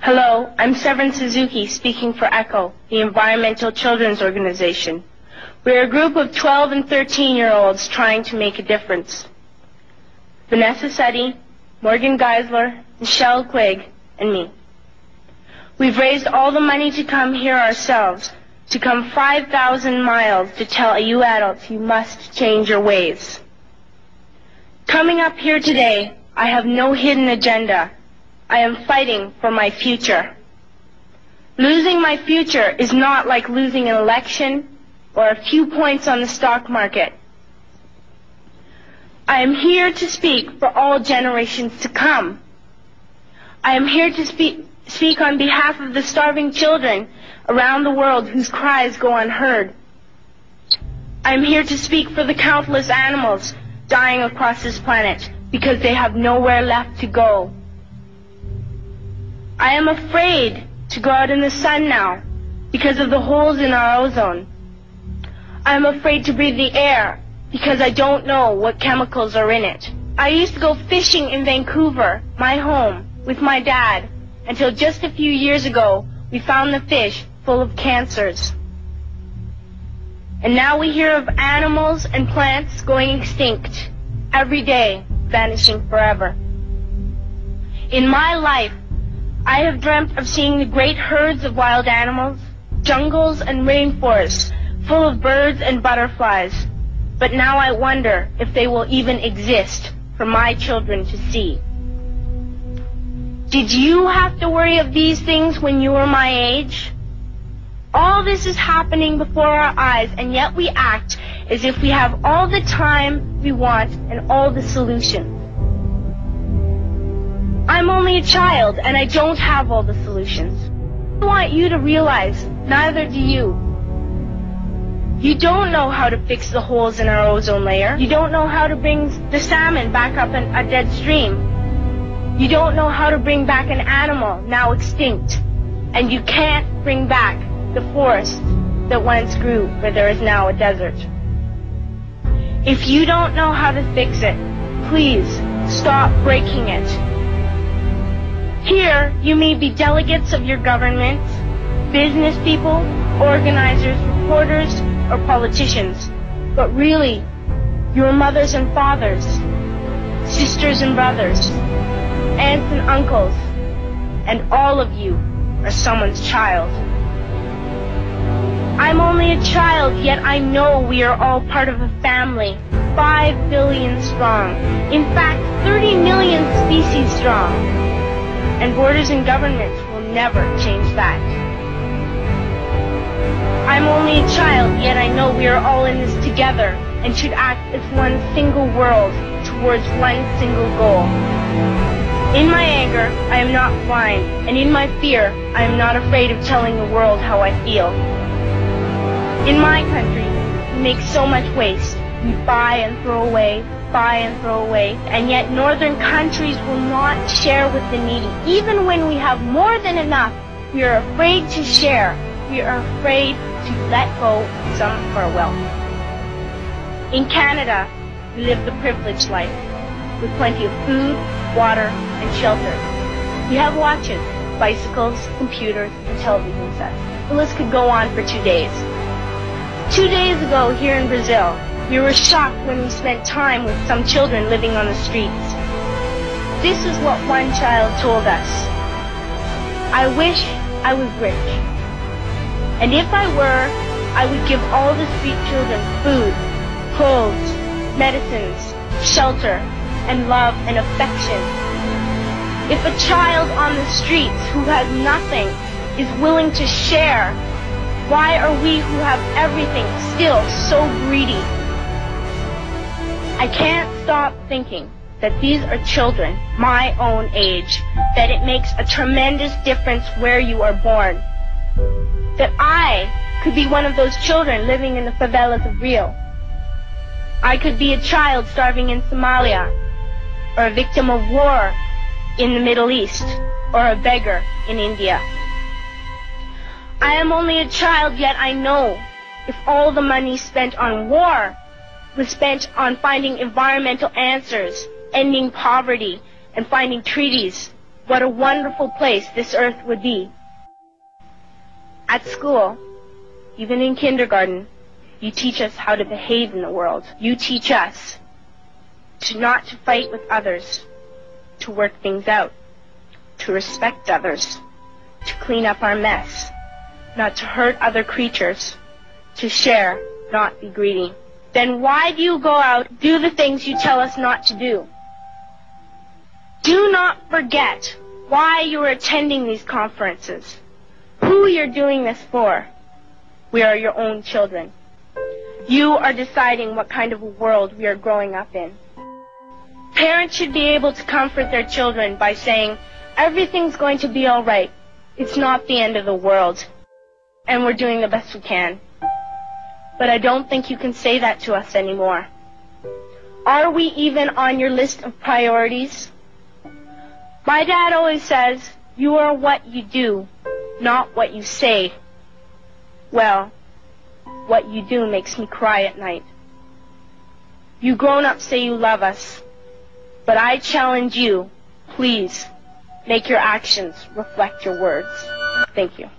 Hello, I'm Severn Suzuki speaking for ECHO, the Environmental Children's Organization. We're a group of 12 and 13-year-olds trying to make a difference. Vanessa Seti, Morgan Geisler, Michelle Quigg, and me. We've raised all the money to come here ourselves, to come 5,000 miles to tell you adults you must change your ways. Coming up here today, I have no hidden agenda. I am fighting for my future. Losing my future is not like losing an election or a few points on the stock market. I am here to speak for all generations to come. I am here to speak on behalf of the starving children around the world whose cries go unheard. I am here to speak for the countless animals dying across this planet because they have nowhere left to go. I am afraid to go out in the sun now because of the holes in our ozone. I am afraid to breathe the air because I don't know what chemicals are in it. I used to go fishing in Vancouver, my home, with my dad, until just a few years ago we found the fish full of cancers. And now we hear of animals and plants going extinct, every day vanishing forever. In my life, I have dreamt of seeing the great herds of wild animals, jungles and rainforests full of birds and butterflies. But now I wonder if they will even exist for my children to see. Did you have to worry of these things when you were my age? All this is happening before our eyes, and yet we act as if we have all the time we want and all the solutions. I'm only a child, and I don't have all the solutions. I want you to realize, neither do you. You don't know how to fix the holes in our ozone layer. You don't know how to bring the salmon back up in a dead stream. You don't know how to bring back an animal now extinct. And you can't bring back the forest that once grew where there is now a desert. If you don't know how to fix it, please stop breaking it. Here, you may be delegates of your government, business people, organizers, reporters, or politicians, but really, your mothers and fathers, sisters and brothers, aunts and uncles, and all of you are someone's child. I'm only a child, yet I know we are all part of a family, 5 billion strong, in fact 30 million species strong. And borders and governments will never change that. I'm only a child, yet I know we are all in this together and should act as one single world towards one single goal. In my anger, I am not blind, and in my fear, I am not afraid of telling the world how I feel. In my country, we make so much waste. We buy and throw away, and yet northern countries will not share with the needy. Even when we have more than enough, we are afraid to share. We are afraid to let go of some of our wealth. In Canada, we live the privileged life, with plenty of food, water, and shelter. We have watches, bicycles, computers, and television sets. The list could go on for 2 days. 2 days ago, here in Brazil, we were shocked when we spent time with some children living on the streets. This is what one child told us. I wish I was rich. And if I were, I would give all the street children food, clothes, medicines, shelter, and love and affection. If a child on the streets who has nothing is willing to share, why are we who have everything still so greedy? I can't stop thinking that these are children my own age, that it makes a tremendous difference where you are born. That I could be one of those children living in the favelas of Rio. I could be a child starving in Somalia, or a victim of war in the Middle East, or a beggar in India. I am only a child, yet I know if all the money spent on war was spent on finding environmental answers, ending poverty, and finding treaties, what a wonderful place this earth would be. At school, even in kindergarten, you teach us how to behave in the world. You teach us not to fight with others, to work things out, to respect others, to clean up our mess, not to hurt other creatures, to share, not be greedy. Then why do you go out, do the things you tell us not to do? Do not forget why you are attending these conferences, who you're doing this for. We are your own children. You are deciding what kind of a world we are growing up in. Parents should be able to comfort their children by saying, everything's going to be all right. It's not the end of the world. And we're doing the best we can. But I don't think you can say that to us anymore. Are we even on your list of priorities? My dad always says, you are what you do, not what you say. Well, what you do makes me cry at night. You grown-ups say you love us, but I challenge you, please, make your actions reflect your words. Thank you.